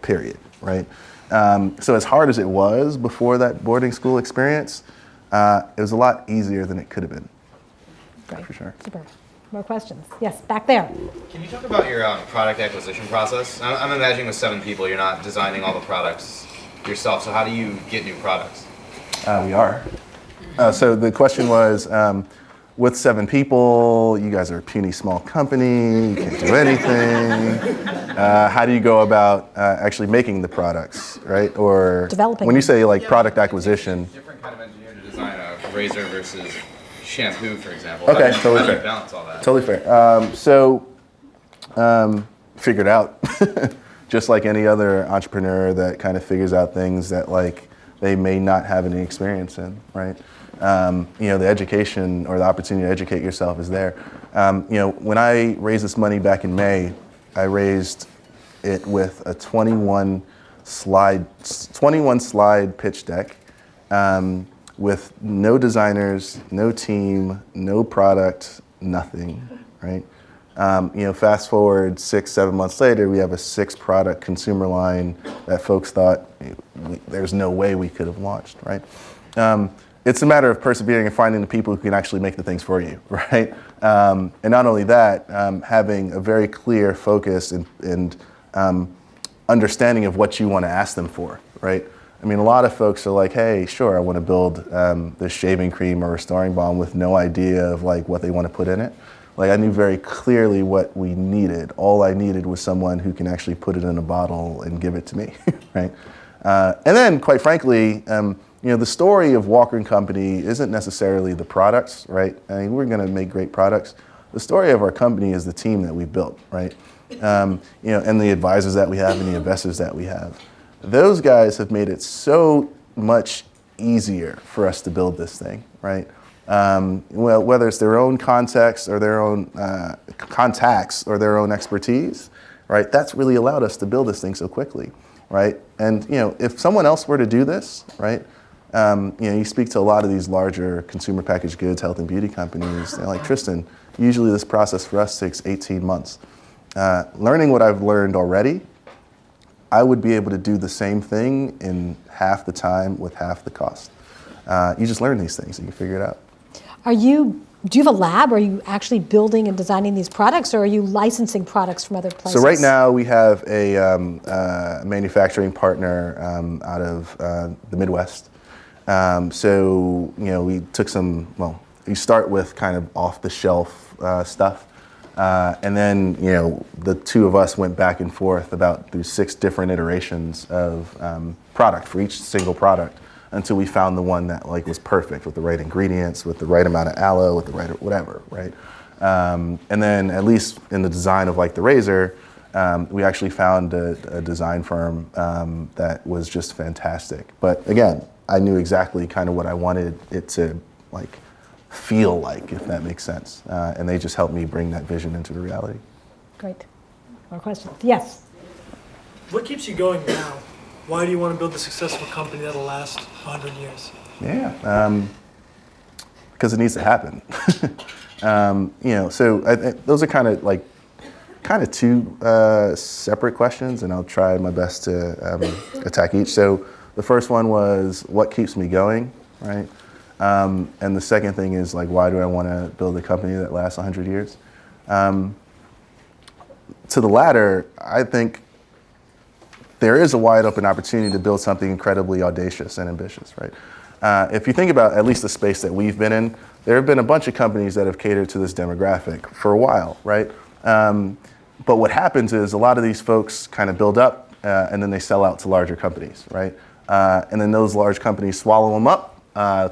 period, right? So as hard as it was before that boarding school experience, it was a lot easier than it could have been. Great. For sure. Super. More questions? Yes, back there. Can you talk about your product acquisition process? I'm imagining with 7 people, you're not designing all the products yourself. So how do you get new products? We are. So the question was, with 7 people, you guys are a puny small company, you can't do anything. How do you go about actually making the products, right? Or Developing when you them. say product acquisition. Different kind of engineer to design a razor versus shampoo, for example. Okay, How totally do you fair. balance all that? Totally fair. Figured out, just like any other entrepreneur that kind of figures out things that they may not have any experience in, right? The education or the opportunity to educate yourself is there. When I raised this money back in May, I raised it with a 21 slide pitch deck, with no designers, no team, no product, nothing, right? Fast forward 6-7 months later, we have a 6-product consumer line that folks thought there's no way we could have launched, right? It's a matter of persevering and finding the people who can actually make the things for you, right? And not only that, having a very clear focus and understanding of what you want to ask them for, right? I mean, a lot of folks are like, hey, sure, I want to build this shaving cream or restoring balm with no idea of what they want to put in it. I knew very clearly what we needed. All I needed was someone who can actually put it in a bottle and give it to me, right? And then, quite frankly, the story of Walker & Company isn't necessarily the products, right? I mean, we're going to make great products. The story of our company is the team that we built, right? And the advisors that we have and the investors that we have. Those guys have made it so much easier for us to build this thing, right? Whether it's their own context or their own contacts or their own expertise, right? That's really allowed us to build this thing so quickly, right? And if someone else were to do this, right? You speak to a lot of these larger consumer packaged goods, health and beauty companies. They're like, Tristan, usually this process for us takes 18 months. Learning what I've learned already, I would be able to do the same thing in half the time with half the cost. You just learn these things and you figure it out. Do you have a lab? Are you actually building and designing these products, or are you licensing products from other places? So right now we have a manufacturing partner out of the Midwest. We took you start with kind of off-the-shelf stuff. And then, the two of us went back and forth through 6 different iterations of product for each single product until we found the one that was perfect with the right ingredients, with the right amount of aloe, with the right whatever, right? And then at least in the design of the razor, we actually found a design firm that was just fantastic. But again, I knew exactly kind of what I wanted it to feel like, if that makes sense. And they just helped me bring that vision into the reality. Great. More questions? Yes. What keeps you going now? Why do you want to build a successful company that'll last 100 years? Yeah. Because it needs to happen. So those are kind of two separate questions, and I'll try my best to attack each. So the first one was, what keeps me going, right? And the second thing is, like, why do I want to build a company that lasts 100 years? To the latter, I think there is a wide open opportunity to build something incredibly audacious and ambitious, right? If you think about at least the space that we've been in, there have been a bunch of companies that have catered to this demographic for a while, right? But what happens is a lot of these folks kind of build up and then they sell out to larger companies, right? And then those large companies swallow them up,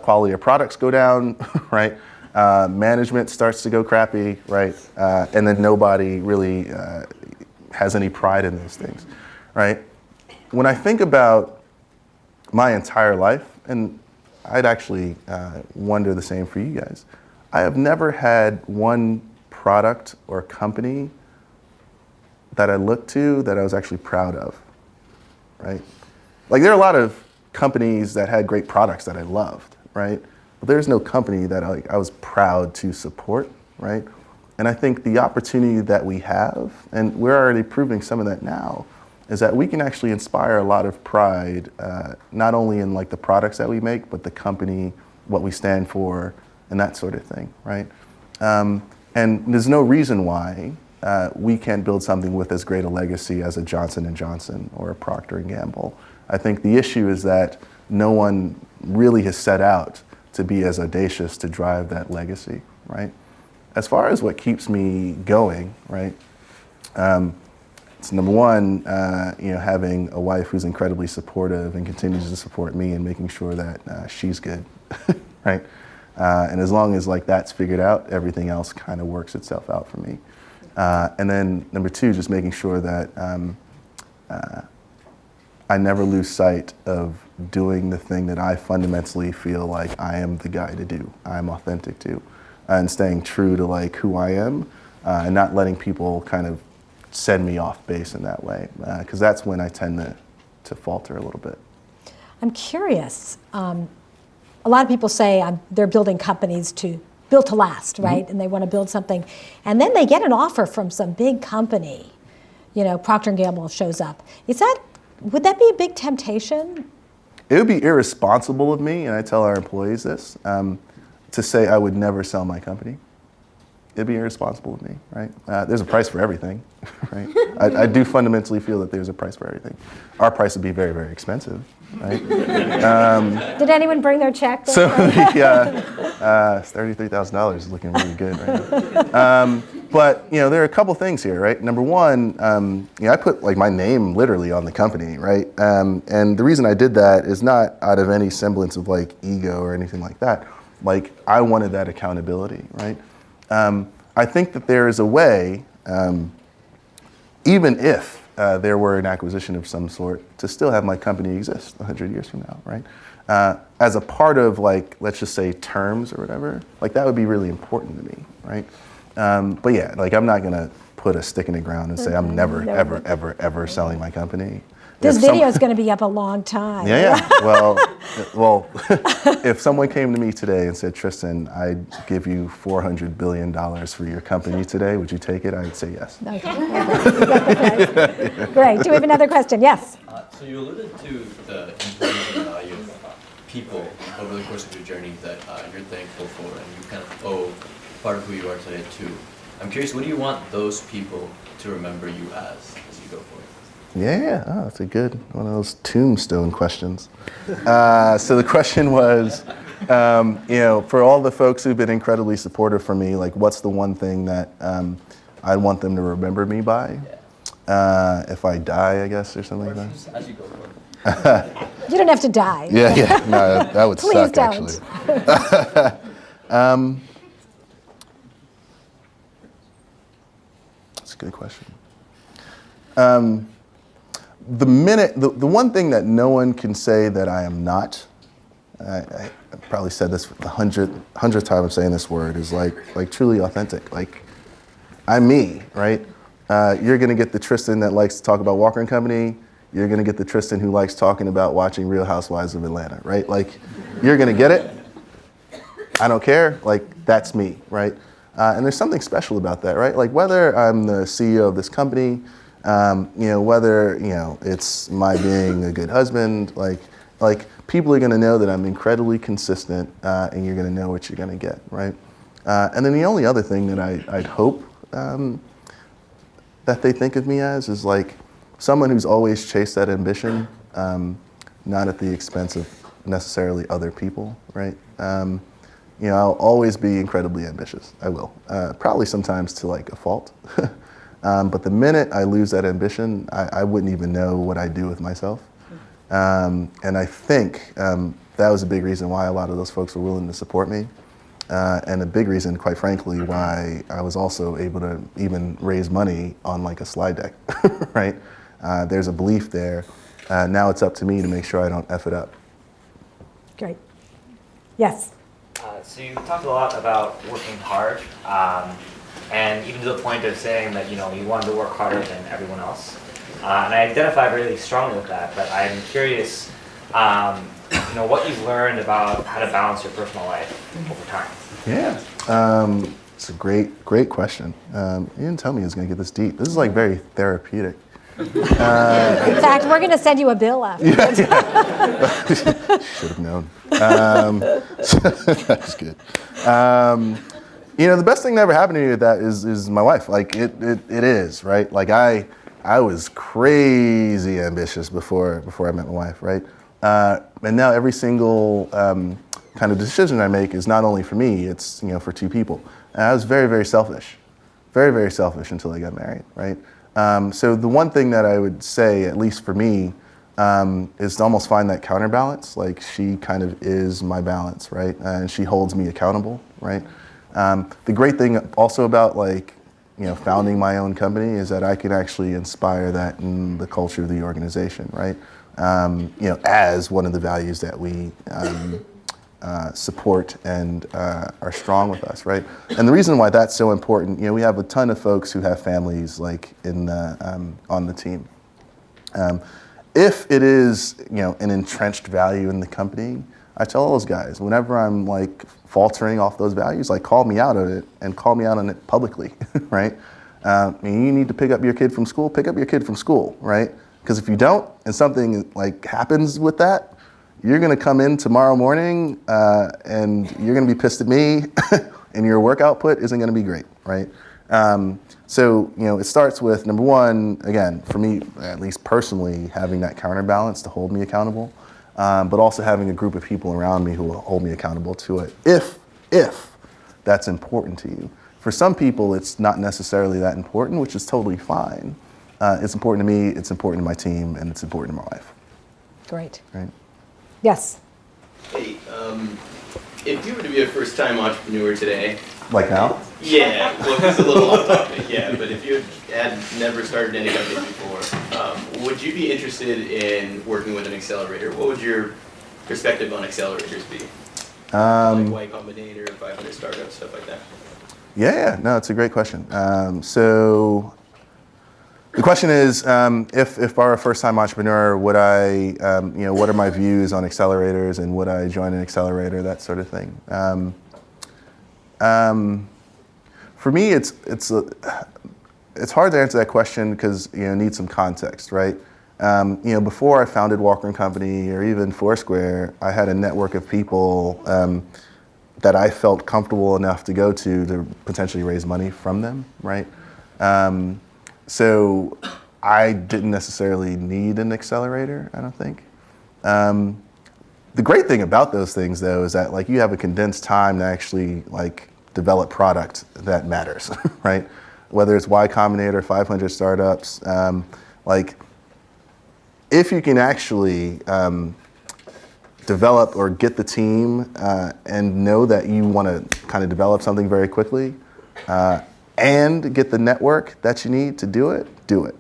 quality of products go down, right? Management starts to go crappy, right? And then nobody really has any pride in those things, right? When I think about my entire life, and I'd actually wonder the same for you guys, I have never had one product or company that I looked to that I was actually proud of, right? Like, there are a lot of companies that had great products that I loved, right? But there's no company that I was proud to support, right? And I think the opportunity that we have, and we're already proving some of that now, is that we can actually inspire a lot of pride, not only in like the products that we make, but the company, what we stand for, and that sort of thing, right? And there's no reason why we can't build something with as great a legacy as a Johnson & Johnson or a Procter & Gamble. I think the issue is that no one really has set out to be as audacious to drive that legacy, right? As far as what keeps me going, right? It's number one, having a wife who's incredibly supportive and continues to support me and making sure that she's good, right? And as long as like that's figured out, everything else kind of works itself out for me. And then number two, just making sure that I never lose sight of doing the thing that I fundamentally feel like I am the guy to do, I'm authentic to, and staying true to like who I am, and not letting people kind of send me off base in that way, because that's when I tend to falter a little bit. I'm curious. A lot of people say they're building companies built to last, right? And they want to build something, and then they get an offer from some big company. Procter & Gamble shows up. Would that be a big temptation? It would be irresponsible of me, and I tell our employees this, to say I would never sell my company. It'd be irresponsible of me, right? There's a price for everything, right? I do fundamentally feel that there's a price for everything. Our price would be very, very expensive, right? Did anyone bring their check? So, yeah, $33,000 is looking really good right now. But, there are a couple things here, right? Number one, I put like my name literally on the company, right? And the reason I did that is not out of any semblance of like ego or anything like that. Like, I wanted that accountability, right? I think that there is a way, even if there were an acquisition of some sort, to still have my company exist 100 years from now, right? As a part of, like, let's just say terms or whatever, like that would be really important to me, right? But yeah, like I'm not gonna put a stick in the ground and say I'm never, ever selling my company. This video is going to be up a long time. Yeah. Well, if someone came to me today and said, Tristan, I'd give you $400 billion for your company today, would you take it? I'd say yes. Okay. Great. Do we have another question? Yes. So you alluded to the importance and value of people over the course of your journey that you're thankful for, and you kind of owe part of who you are today to. I'm curious, what do you want those people to remember you as you go forward? Yeah, that's a good one of those tombstone questions. So the question was, for all the folks who've been incredibly supportive for me, like what's the one thing that I want them to remember me by? If I die, I guess, or something like that. As you go forward. You don't have to die. Yeah. No, that would Please suck, don't. actually. That's a good question. The one thing that no one can say that I am not, I probably said this the hundredth time I'm saying this word, is like truly authentic. Like, I'm me, right? You're gonna get the Tristan that likes to talk about Walker & Company. You're gonna get the Tristan who likes talking about watching Real Housewives of Atlanta, right? Like, you're gonna get it. I don't care, like that's me, right? And there's something special about that, right? Like whether I'm the CEO of this company, whether, it's my being a good husband, like people are gonna know that I'm incredibly consistent, and you're gonna know what you're gonna get, right? And then the only other thing that I'd hope that they think of me as is like someone who's always chased that ambition, not at the expense of necessarily other people, right? I'll always be incredibly ambitious. I will. Probably sometimes to like a fault. But the minute I lose that ambition, I wouldn't even know what I'd do with myself. And I think that was a big reason why a lot of those folks were willing to support me. And a big reason, quite frankly, why I was also able to even raise money on like a slide deck, right? There's a belief there. Now it's up to me to make sure I don't F it up. Great. Yes. So you talked a lot about working hard, and even to the point of saying that you wanted to work harder than everyone else. And I identify really strongly with that. But I'm curious, what you've learned about how to balance your personal life over time. Yeah, it's a great question. You didn't tell me it was going to get this deep. This is like very therapeutic. In fact, we're going to send you a bill afterwards. Should have known. That's good. The best thing that ever happened to me with that is my wife. Like it is, right? Like I was crazy ambitious before I met my wife, right? And now every single kind of decision I make is not only for me, it's for two people. And I was very, very selfish. Very, very selfish until I got married, right? So the one thing that I would say, at least for me, is to almost find that counterbalance. Like she kind of is my balance, right? And she holds me accountable, right? The great thing also about founding my own company is that I can actually inspire that in the culture of the organization, right? As one of the values that we support and are strong with us, right? And the reason why that's so important, we have a ton of folks who have families on the team. If it is, an entrenched value in the company, I tell those guys, whenever I'm faltering off those values, call me out on it and call me out on it publicly, right? You need to pick up your kid from school, right? Because if you don't, and something happens with that, you're gonna come in tomorrow morning and you're gonna be pissed at me and your work output isn't gonna be great, right? So it starts with, number one, again, for me, at least personally, having that counterbalance to hold me accountable, but also having a group of people around me who will hold me accountable to it, if that's important to you. For some people, it's not necessarily that important, which is totally fine. It's important to me, it's important to my team, and it's important to my wife. Great. Right? Yes. Hey, if you were to be a first-time entrepreneur today. Like now? Yeah, well, it's a little off topic, yeah, but if you had never started any company before, would you be interested in working with an accelerator? What would your perspective on accelerators be? Y Combinator, 500 startups, stuff like that. Yeah, no, it's a great question. So the question is, if I were a first-time entrepreneur, would I, what are my views on accelerators, and would I join an accelerator, that sort of thing? For me, it's hard to answer that question because it needs some context, right? Before I founded Walker & Company or even Foursquare, I had a network of people that I felt comfortable enough to go to potentially raise money from them, right? So I didn't necessarily need an accelerator, I don't think. The great thing about those things, though, is that you have a condensed time to actually develop product that matters, right? Whether it's Y Combinator, 500 startups, if you can actually develop or get the team and know that you want to kind of develop something very quickly and get the network that you need to do it, do it.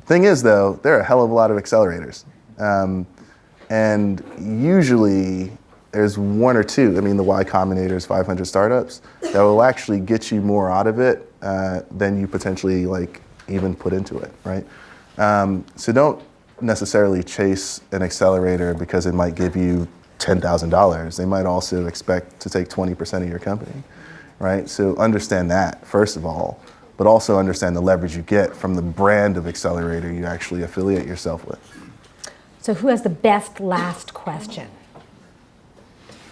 Thing is, though, there are a hell of a lot of accelerators. And usually there's one or two, the Y Combinator's 500 startups, that will actually get you more out of it than you potentially even put into it, right? So don't necessarily chase an accelerator because it might give you $10,000. They might also expect to take 20% of your company, right? So understand that, first of all, but also understand the leverage you get from the brand of accelerator you actually affiliate yourself with. So who has the best last question?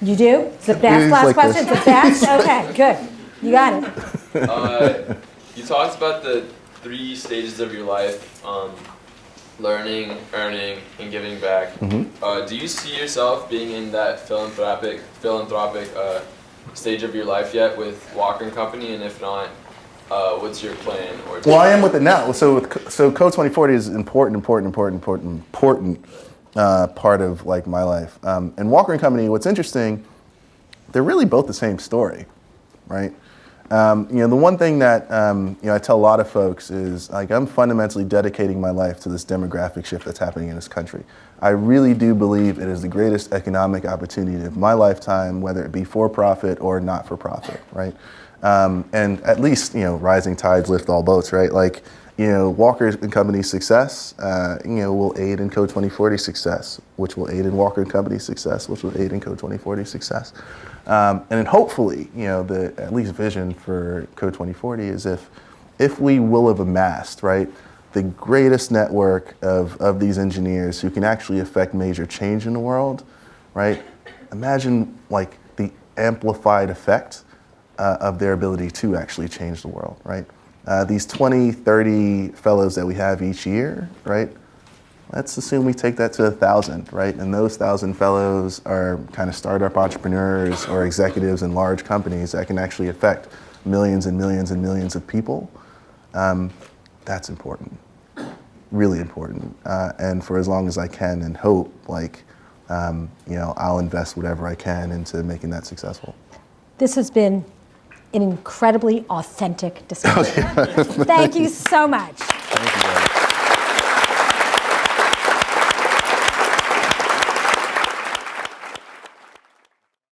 You do? It's the best He's last like question? this. It's the best? Okay, good. You got it. You talked about the 3 stages of your life, learning, earning, and giving back. Do you see yourself being in that philanthropic stage of your life yet with Walker and Company? And if not, what's your plan? Well, I am with it now. So Code 2040 is important part of like my life. And Walker and Company, what's interesting, they're really both the same story, right? The one thing that I tell a lot of folks is like I'm fundamentally dedicating my life to this demographic shift that's happening in this country. I really do believe it is the greatest economic opportunity of my lifetime, whether it be for profit or not for profit, right? And at least rising tides lift all boats, right? Like Walker and Company's success, will aid in Code 2040's success, which will aid in Walker and Company's success, which will aid in Code 2040's success. And then hopefully, the at least vision for Code 2040 is if we will have amassed, right, the greatest network of these engineers who can actually affect major change in the world, right? Imagine like the amplified effect of their ability to actually change the world, right? These 20, 30 fellows that we have each year, right? Let's assume we take that to 1,000, right? And those 1,000 fellows are kind of startup entrepreneurs or executives in large companies that can actually affect millions and millions and millions of people. That's important, really important. And for as long as I can and hope, I'll invest whatever I can into making that successful. This has been an incredibly authentic discussion. Thank you so much.